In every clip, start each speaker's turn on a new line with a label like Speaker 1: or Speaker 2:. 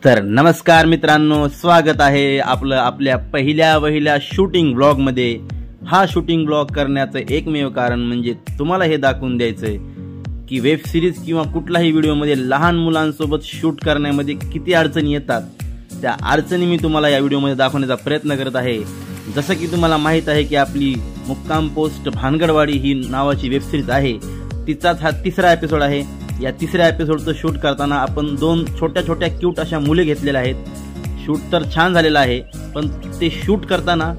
Speaker 1: तर नमस्कार मित्रांनो, स्वागत आहे आपलं आपल्या पहिल्या शूटिंग ब्लॉग मध्ये। हा शूटिंग ब्लॉग करण्याचं एकमेव कारण म्हणजे तुम्हाला हे दाखवून द्यायचंय की वेब सिरीज किंवा कुठलाही व्हिडिओ मध्ये लहान मुलांसोबत शूट करण्यामध्ये किती अडचणी येतात। त्या अडचणी मी तुम्हाला या व्हिडिओ मध्ये दाखवण्याचा प्रयत्न करत आहे। जसं की तुम्हाला माहित आहे की आपली मुक्काम पोस्ट भानगडवाडी ही नावाची वेब सिरीज आहे, तिचाच हा तिसरा एपिसोड आहे। या तिसऱ्या एपिसोडचं शूट करताना आपण दोन छोट्या छोट्या क्यूट अशा मुली घेतलेल्या आहेत। शूट तर छान झालेला आहे, पण ते शूट करताना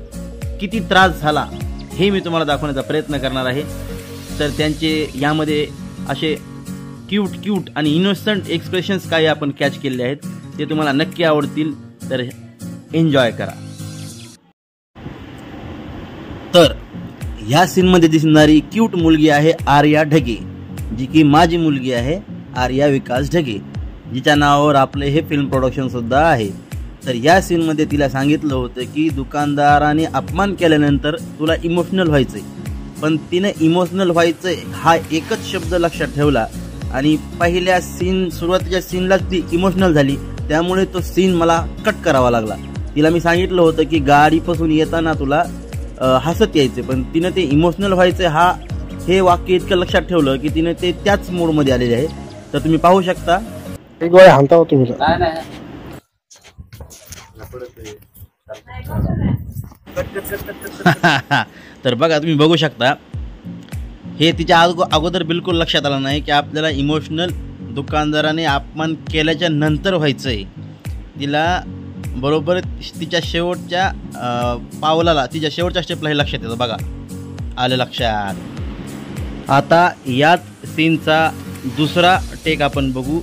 Speaker 1: किती त्रास झाला हे मी तुम्हाला दाखवण्याचा प्रयत्न करणार आहे। तर त्यांचे यामध्ये असे क्यूट आणि इनोसंट एक्सप्रेशन्स काही आपण कॅच केलेले आहेत, ते तुम्हाला नक्की आवडतील, तर एन्जॉय करा। तर ह्या सीनमध्ये दिसणारी क्यूट मुलगी आहे आर्या ढगे, जी की माझी मुलगी आहे आर्या विकास ढगे, जिच्या नावावर आपले हे फिल्म प्रोडक्शन सुद्धा आहे। तर या सीनमध्ये तिला सांगितलं होतं की दुकानदाराने अपमान केल्यानंतर तुला इमोशनल व्हायचंय, पण तिने इमोशनल व्हायचंय हा एकच शब्द लक्षात ठेवला आणि पहिल्या सुरुवातीच्या सीनलाच ती इमोशनल झाली, त्यामुळे तो सीन मला कट करावा लागला। तिला मी सांगितलं होतं की गाडीपासून येताना तुला हसत यायचे, पण तिने ते इमोशनल व्हायचे हे वाक्य इतकं लक्षात ठेवलं की तिने ते त्याच मूड मध्ये आलेले आहे। तर तुम्ही पाहू शकता तर बघा, तुम्ही बघू शकता हे तिच्या अगोदर बिलकुल लक्षात आलं नाही की आपल्याला इमोशनल दुकानदाराने अपमान केल्याच्या नंतर व्हायचंय। तिला बरोबर तिच्या शेवटच्या पावलाला, तिच्या शेवटच्या स्टेपला हे लक्षात येतं। बघा, आलं लक्षात। आता याच सीनचा दुसरा टेक आपण बघू,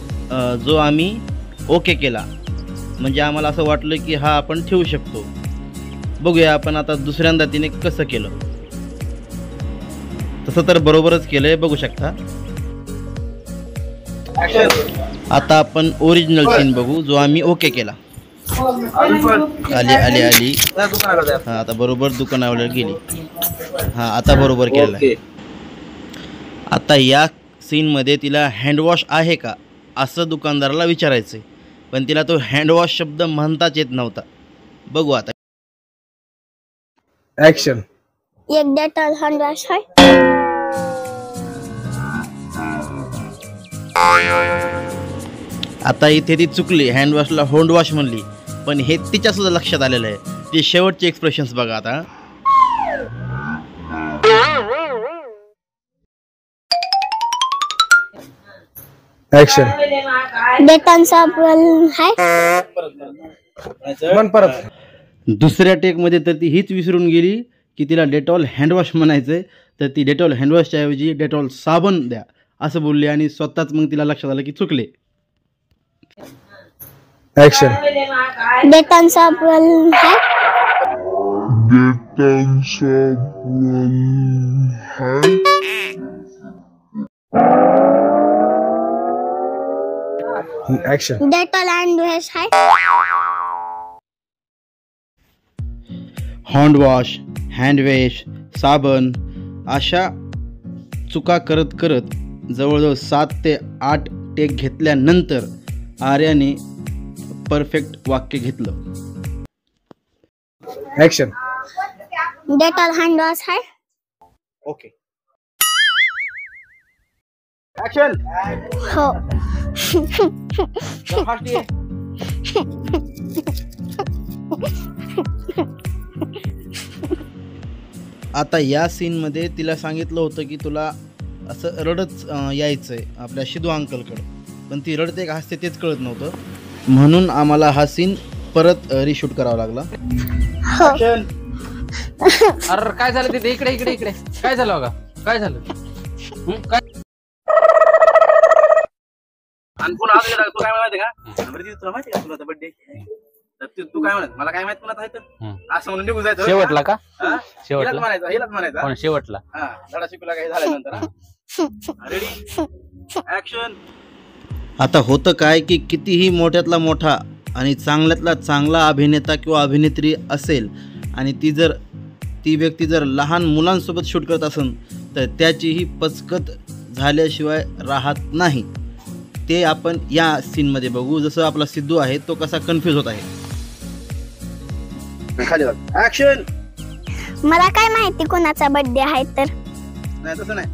Speaker 1: जो आम्ही ओके केला, म्हणजे आम्हाला असं वाटलं की हा आपण ठेवू शकतो। बघूया आपण आता दुसऱ्यांदा तिने कसं केलं। तसं तर बरोबरच केलंय, बघू शकता। आता आपण ओरिजिनल सीन बघू, जो आम्ही ओके केला। आली हा, आता बरोबर दुकानावर गेली। हा, आता बरोबर केलेलं आहे। आता या सीनमध्ये तिला हँडवॉश आहे का असं दुकानदाराला विचारायचंय, पण तिला तो हँडवॉश शब्द म्हणताच येत नव्हता। बघू आता
Speaker 2: ऍक्शन।
Speaker 3: एक डेटॉल हँडवॉश है।
Speaker 1: आता इथे ती चुकली, हँडवॉशला होंडवॉश म्हणली, पण हे तिच्या सुद्धा लक्षात आलेलं आहे। ते शेवटचे एक्सप्रेशन्स बघा आता।
Speaker 2: ऍक्शन।
Speaker 3: डेटॉल साबण है।
Speaker 2: मन परत।
Speaker 1: दुसऱ्या टेक मध्ये तर ती हीच विसरून गेली की तिला डेटॉल हँडवॉश म्हणायचंय, तर ती डेटॉल हँडवॉशच्या ऐवजी डेटॉल साबण द्या असं बोलली आणि स्वतःच मग तिला लक्षात आलं की चुकले।
Speaker 2: ऍक्शन।
Speaker 3: डेटॉल साबण है।
Speaker 4: डेटॉल साबण है।
Speaker 2: ऍक्शन।
Speaker 3: डेटॉल हँडवॉश है।
Speaker 1: हँडवॉश, हँडवॉश, साबण अशा चुका करत करत जवळजवळ 7 ते 8 टेक घेतल्यानंतर आर्याने परफेक्ट वाक्य घेतलं।
Speaker 2: ऍक्शन।
Speaker 3: डेटॉल हँडवॉश है।
Speaker 2: ओके।
Speaker 1: ऍक्शन।
Speaker 3: हो।
Speaker 1: आता या सीन मध्ये तिला सांगितलं होतं की तुला असं रडत यायचंय आपल्या शिदू अंकलकडे, पण ती रडते का हसते तेच कळत नव्हतं, म्हणून आम्हाला हा सीन परत रिशूट करावा लागला।
Speaker 5: अरे काय झालं तिथे? इकडे इकडे इकडे काय झालं बघा, काय झालं? काय
Speaker 1: पुन्हा तू काय माहिती का, तुला माहिती का तुला बर्थडे, तू काय म्हणत मला काय माहित म्हणत आहे, तर असं म्हणून निघून जायचं
Speaker 5: शेवटला का?
Speaker 1: शेवटला म्हणायचं
Speaker 5: पण शेवटला
Speaker 1: धडा शिकला काही झाल्यानंतर। Ready, action. आता होतं काय की कितीही मोठ्यातला मोठा आणि चांगल्यातला चांगला अभिनेता किंवा अभिनेत्री असेल आणि ती व्यक्ती जर लहान मुलांसोबत शूट करत असेल तर त्याचीही पचकत झाल्याशिवाय राहत नाही। ते आपण या सीनमध्ये बघू. जसं आपला सिद्धू आहे तो कसा कन्फ्यूज होत आहे. खाली ऍक्शन.
Speaker 3: मला काय माहिती कोणाचा बर्थडे आहे तर.
Speaker 1: नाही तसं नाही,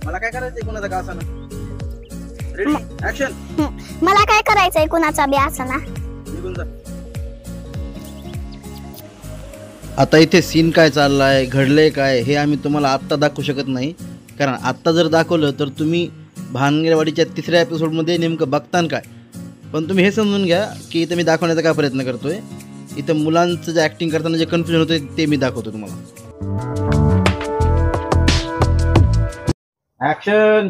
Speaker 1: मला काय करायचंय कोणाचा का असा ना. Ready action.
Speaker 3: मला काय करायचंय कोणाचा बी असं ना.
Speaker 1: निघून जा. आता इथे सीन काय चाललाय, घडलंय काय, हे आम्ही तुम्हाला आत्ता दाखवू शकत नाही. कारण आत्ता जर दाखवलं तर तुम्ही भानगरवाडीच्या 3ऱ्या एपिसोडमध्ये नेमकं बघतान काय. पण तुम्ही हे समजून घ्या की इथं मी दाखवण्याचा काय प्रयत्न करतोय. इथं मुलांचं जे ॲक्टिंग करताना जे कन्फ्युजन होतं ते मी दाखवतो तुम्हाला. ॲक्शन.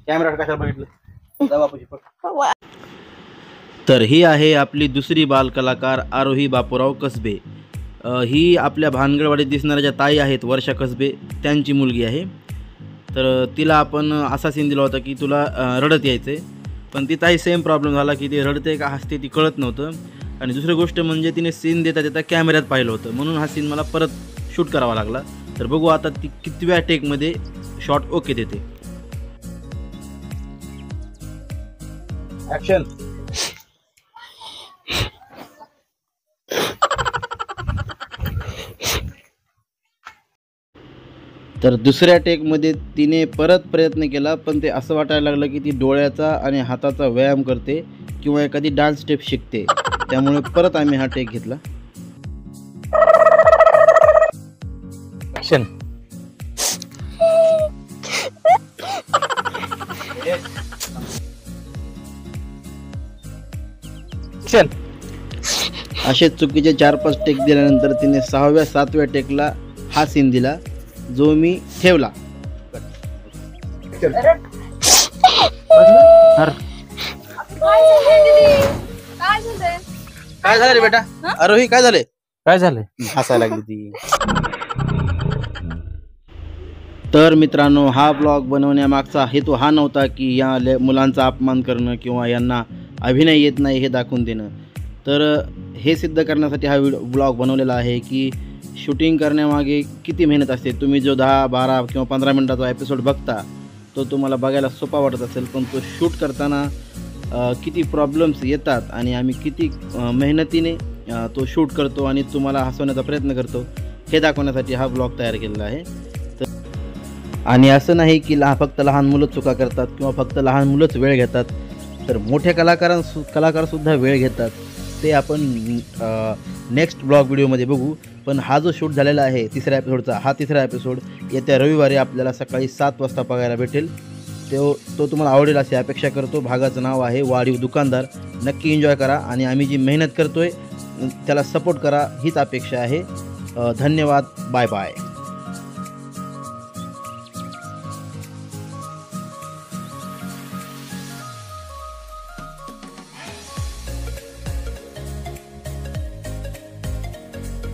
Speaker 1: कॅमेरा कशाला बघितलं. तर ही आहे आपली दुसरी बालकलाकार आरोही बापूराव कसबे. ही आपल्या भानगरवाडीत दिसणाऱ्या ज्या ताई आहेत वर्षा कसबे त्यांची मुलगी आहे. तर तिला आपण असा सीन दिला होता की तुला रडत यायचं आहे, पण ती ताई सेम प्रॉब्लेम झाला की ती रडते का हसते ती कळत नव्हतं. आणि दुसरी गोष्ट म्हणजे तिने सीन देता देता कॅमेऱ्यात पाहिलं होतं, म्हणून हा सीन मला परत शूट करावा लागला. तर बघू आता ती कितव्या टेकमध्ये शॉट ओके देते. ॲक्शन. तर दुसऱ्या टेकमध्ये तिने परत प्रयत्न केला, पण ते असं वाटायला लागलं की ती डोळ्याचा आणि हाताचा व्यायाम करते किंवा एखादी डान्स स्टेप शिकते. त्यामुळे परत आम्ही हा टेक घेतला. ॲक्शन. असे चुकीचे 4-5 टेक दिल्यानंतर तिने 6व्या-7व्या टेकला हा सीन दिला जो मी ठेवला. काय झालं रे बेटा. आरोही काय झाले.
Speaker 5: काय झालंय.
Speaker 1: हसायला लागली ती. तर मित्रांनो, हा ब्लॉग बनवण्यामागचा हेतू हा नव्हता की या मुलांचा अपमान करणं किंवा यांना अभिनय येत नाही हे दाखवून देणं. तर हे सिद्ध करण्यासाठी हा ब्लॉग बनवलेला आहे की शूटिंग करण्यामागे किती मेहनत असते. तुम्ही जो 10, 12 किंवा 15 मिनटाचा एपिसोड बघता तो तुम्हाला बघायला सोपा वाटत असेल, पण तो शूट करताना किती प्रॉब्लेम्स येतात आणि आम्ही किती मेहनतीने तो शूट करतो आणि तुम्हाला हसवण्याचा प्रयत्न करतो हे दाखवण्यासाठी हा ब्लॉग तयार केलेला आहे. आणि असं नाही की फक्त लहान मुलं चुका करतात किंवा फक्त लहान मुलंच वेळ घेतात, तर मोठे कलाकारसुद्धा वेळ घेतात. ते आपण नेक्स्ट ब्लॉग व्हिडिओमध्ये बघू. पण हा जो शूट झालेला आहे 3ऱ्या एपिसोडचा, हा 3रा एपिसोड येत्या रविवारी आपल्याला सकाळी 7 वाजता बघायला भेटेल. तो तुम्हाला आवडेल अशी अपेक्षा करतो. भागाचं नाव आहे वाढीव दुकानदार. नक्की एन्जॉय करा आणि आम्ही जी मेहनत करतोय त्याला सपोर्ट करा हीच अपेक्षा आहे. धन्यवाद. Bye bye.